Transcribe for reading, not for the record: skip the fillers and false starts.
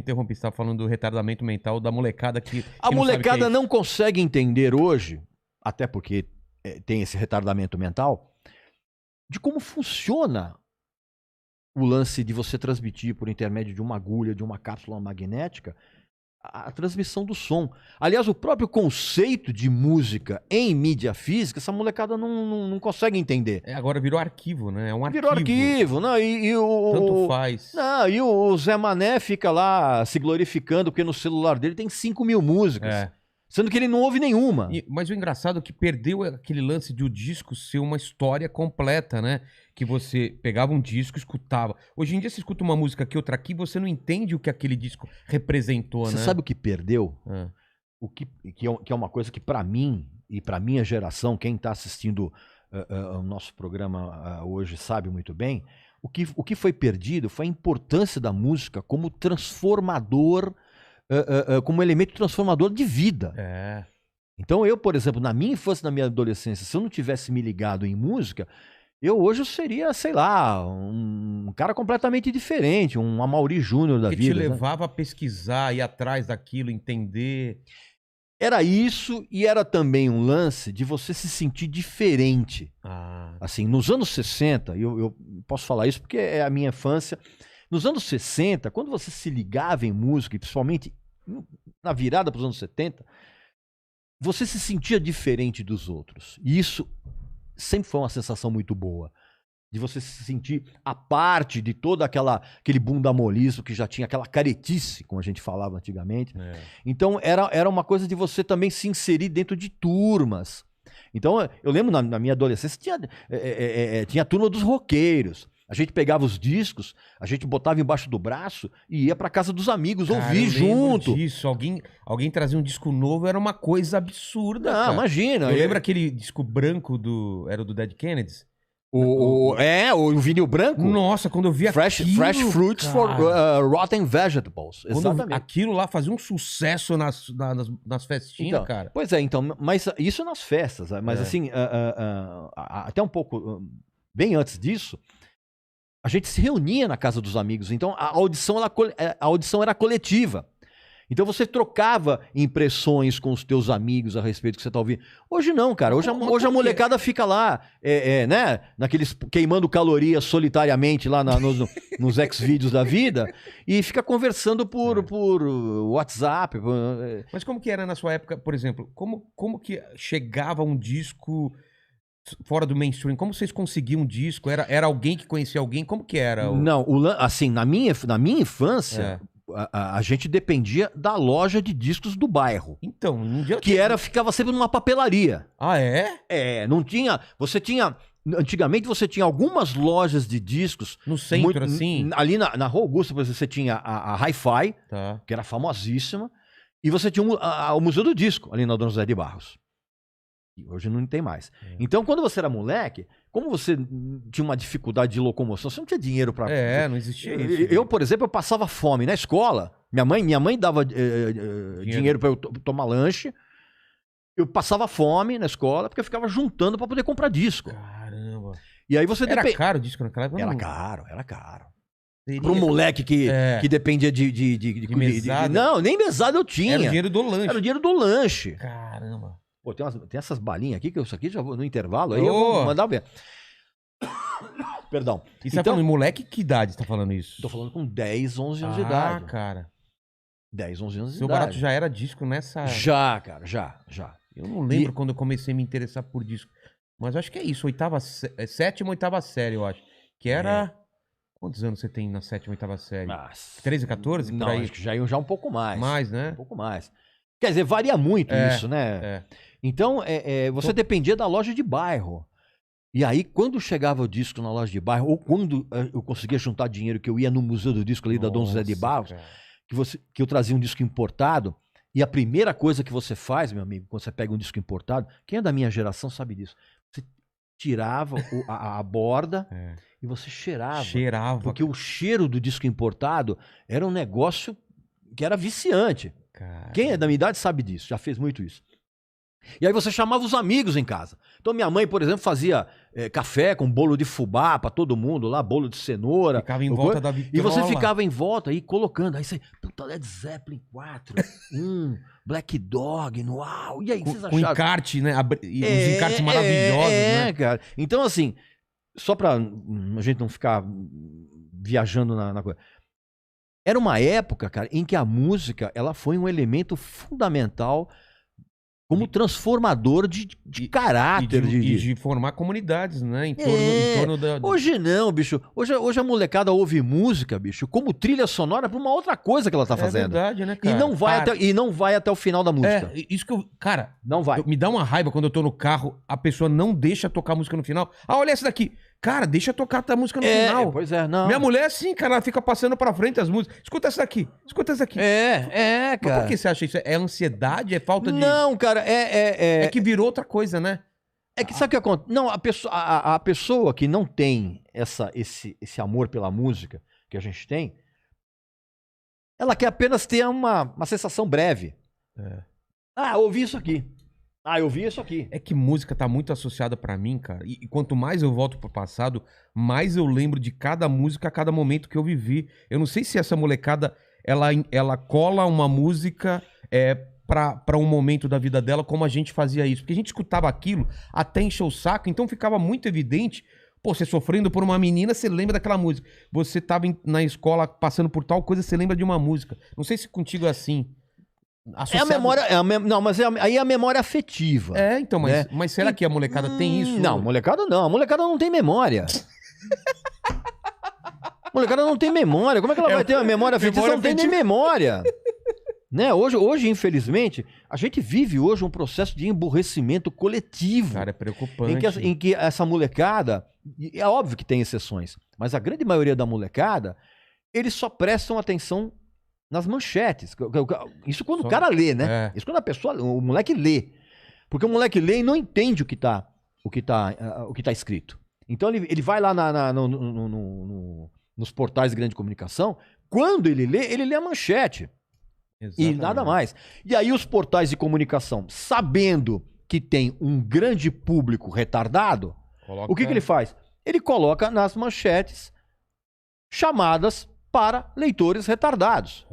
Interrompi, você estava falando do retardamento mental da molecada que A não molecada sabe o que é não consegue entender hoje, até porque tem esse retardamento mental, de como funciona o lance de você transmitir por intermédio de uma agulha, de uma cápsula magnética, a transmissão do som. Aliás, o próprio conceito de música em mídia física, essa molecada não consegue entender. Agora virou arquivo, né? É um arquivo. Virou arquivo, não, Tanto faz. Não, e o Zé Mané fica lá se glorificando porque no celular dele tem 5 mil músicas. É. Sendo que ele não ouve nenhuma. Mas o engraçado é que perdeu aquele lance de o disco ser uma história completa, né? Que você pegava um disco, escutava. Hoje em dia você escuta uma música aqui, outra aqui, você não entende o que aquele disco representou, né? Você sabe o que perdeu? É. Que é uma coisa que pra mim e pra minha geração, quem tá assistindo o nosso programa hoje sabe muito bem, o que foi perdido foi a importância da música como transformador, como elemento transformador de vida. É. Então eu, por exemplo, na minha infância, na minha adolescência, se eu não tivesse me ligado em música, hoje eu seria, sei lá, um cara completamente diferente, um Amaury Júnior da Que vida. te levava a pesquisar, ir atrás daquilo, entender. Era isso e era também um lance de você se sentir diferente. Assim, nos anos 60, eu posso falar isso porque é a minha infância, nos anos 60, quando você se ligava em música, e principalmente na virada para os anos 70, você se sentia diferente dos outros. E isso sempre foi uma sensação muito boa. De você se sentir a parte de todo aquele bundamolismo que já tinha, aquela caretice, como a gente falava antigamente. É. Então era uma coisa de você também se inserir dentro de turmas. Então eu lembro na minha adolescência tinha a turma dos roqueiros. A gente pegava os discos, a gente botava embaixo do braço e ia pra casa dos amigos, Cara, ouvir eu lembro junto. disso. Alguém trazia um disco novo, era uma coisa absurda, Não, cara. imagina. Eu lembro aquele disco branco era do Dead Kennedys? O vinil branco? Nossa, quando eu vi Fresh Fruits cara, for Rotten Vegetables. Exatamente. Aquilo lá fazia um sucesso nas festinhas, então, cara. Pois é, então, mas isso nas festas. Mas assim, até um pouco, bem antes disso, a gente se reunia na casa dos amigos. Então a audição era coletiva. Então você trocava impressões com os teus amigos a respeito do que você tá ouvindo. Hoje não, cara. Hoje a molecada fica lá, né? Naqueles queimando calorias solitariamente lá nos Xvideos da vida e fica conversando por WhatsApp. Mas como que era na sua época, por exemplo? Como que chegava um disco fora do mainstream? Como vocês conseguiam um disco? Era alguém que conhecia alguém? Como que era? Não, assim, na minha infância... A gente dependia da loja de discos do bairro. Então, ficava sempre numa papelaria. Ah, é? Não tinha. Antigamente você tinha algumas lojas de discos. No centro, assim? Ali na Rua Augusta, por exemplo, você tinha a Hi-Fi, que era famosíssima, e você tinha o Museu do Disco, ali na Dona José de Barros. E hoje não tem mais. Então, quando você era moleque, como você tinha uma dificuldade de locomoção, você não tinha dinheiro para... não existia isso. Eu, por exemplo, eu passava fome na escola. Minha mãe dava dinheiro para eu tomar lanche. Eu passava fome na escola porque eu ficava juntando para poder comprar disco. Caramba. E aí você Era caro o disco naquela época? Era caro. Para um moleque que dependia de mesada? Não, nem mesada eu tinha. Era o dinheiro do lanche. Era o dinheiro do lanche. Caramba. Pô, tem essas balinhas aqui, que isso aqui já vou no intervalo, aí eu vou mandar ver. Perdão. E você tá falando de moleque, que idade você tá falando isso? Tô falando com 10, 11 anos de idade. Cara. 10, 11 anos de Seu idade. barato já era disco nessa... Já, cara, já. Eu não lembro quando eu comecei a me interessar por disco. Mas eu acho que é isso, sétima, oitava série, eu acho. Que era... Quantos anos você tem na sétima, oitava série? 13, 14? Não, por aí? acho que já iam um pouco mais. Mais, né? Um pouco mais. Quer dizer, varia muito isso, né? Então, você dependia da loja de bairro. E aí, quando chegava o disco na loja de bairro, ou quando eu conseguia juntar dinheiro, que eu ia no Museu do Disco ali da Dom José de Barros, que eu trazia um disco importado, e a primeira coisa que você faz, meu amigo, quando você pega um disco importado, quem é da minha geração sabe disso, você tirava a borda e você cheirava. Porque o cheiro do disco importado era um negócio que era viciante. Quem é da minha idade sabe disso, já fez muito isso. E aí você chamava os amigos em casa. Então minha mãe, por exemplo, fazia café com bolo de fubá pra todo mundo lá, bolo de cenoura. Ficava em volta da vitrola. E você ficava em volta aí colocando. Aí você, puta, Led Zeppelin 4, Black Dog, uau. E aí vocês acharam? Com encarte, né? Os encartes maravilhosos, né? Cara. Então assim, só pra a gente não ficar viajando na coisa. Era uma época, cara, em que a música ela foi um elemento fundamental como transformador de caráter. E de formar comunidades, né? Em torno da... Hoje não, bicho. Hoje a molecada ouve música, bicho, como trilha sonora pra uma outra coisa que ela tá fazendo. É verdade, né, cara? E não vai até o final da música. Isso que eu... Cara... Não vai. Me dá uma raiva quando eu tô no carro, a pessoa não deixa tocar música no final. Ah, olha essa daqui. Cara, deixa tocar a música no final. Pois é, não. Minha mulher é assim, cara, ela fica passando pra frente as músicas. Escuta essa daqui, escuta essa aqui. Cara. Mas por que você acha isso? É ansiedade? É falta de... Não, cara, É que virou outra coisa, né? É que sabe o que acontece? Não, a pessoa que não tem esse amor pela música que a gente tem, ela quer apenas ter uma sensação breve. Eu ouvi isso aqui. Eu vi isso aqui. É que música tá muito associada pra mim, cara. E quanto mais eu volto pro passado, mais eu lembro de cada música a cada momento que eu vivi. Eu não sei se essa molecada, ela cola uma música pra um momento da vida dela como a gente fazia isso. Porque a gente escutava aquilo até encher o saco, então ficava muito evidente. Pô, você sofrendo por uma menina, você lembra daquela música. Você tava na escola passando por tal coisa, você lembra de uma música. Não sei se contigo é assim. Associado... aí é a memória afetiva. Então, mas será que a molecada tem isso? Não, molecada não. A molecada não tem memória. Molecada não tem memória. Como é que ela vai ter uma memória afetiva? Ela não tem nem memória. Né? Hoje, infelizmente, a gente vive hoje um processo de emburrecimento coletivo. Cara, é preocupante. Em que essa molecada, é óbvio que tem exceções, mas a grande maioria da molecada, eles só prestam atenção nas manchetes. Isso quando o cara lê, né? Isso quando o moleque lê. Porque o moleque lê e não entende o que tá escrito. Então ele vai lá nos portais de grande comunicação, quando ele lê a manchete. Exatamente. E nada mais. E aí os portais de comunicação, sabendo que tem um grande público retardado, o que ele faz? Ele coloca nas manchetes chamadas para leitores retardados.